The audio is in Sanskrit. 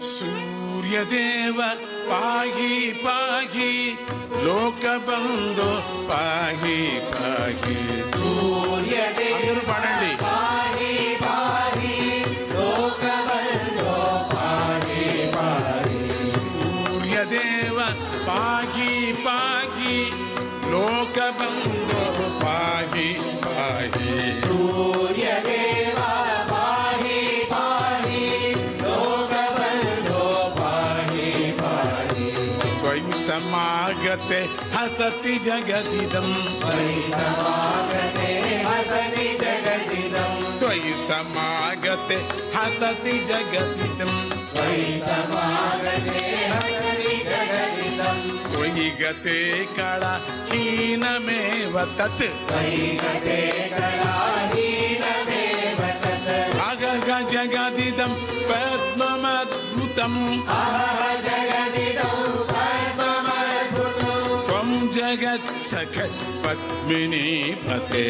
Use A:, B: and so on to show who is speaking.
A: सूर्यदेव पाहि पाहि लोकबंधो पाहि पाहि सूर्यदेव पाडंడి
B: पाहि पाहि लोकबंधो पाहि पाहि
A: सूर्यदेव पाहि पाहि लोकबंधो पाहि पाहि
B: सूर्यदेव पाहि पाहि लोकबंधो पाहि पाहि
A: त्वयि समागते हसति जगदिदं
B: त्वयि समागते हसति जगदिदं
A: त्वयि समागते हसति जगदिदं
B: त्वयि समागते हसति जगदिदं
A: त्वयि गते कला हीनमेव तत्
B: त्वयि गते कलाहीनमेव तत्
A: अगग जगदिदं पद्ममद्भुतम्
B: अहह जगदिदं पद्ममद्भुतं
A: त्वं जगत्सख पद्मिनी पते।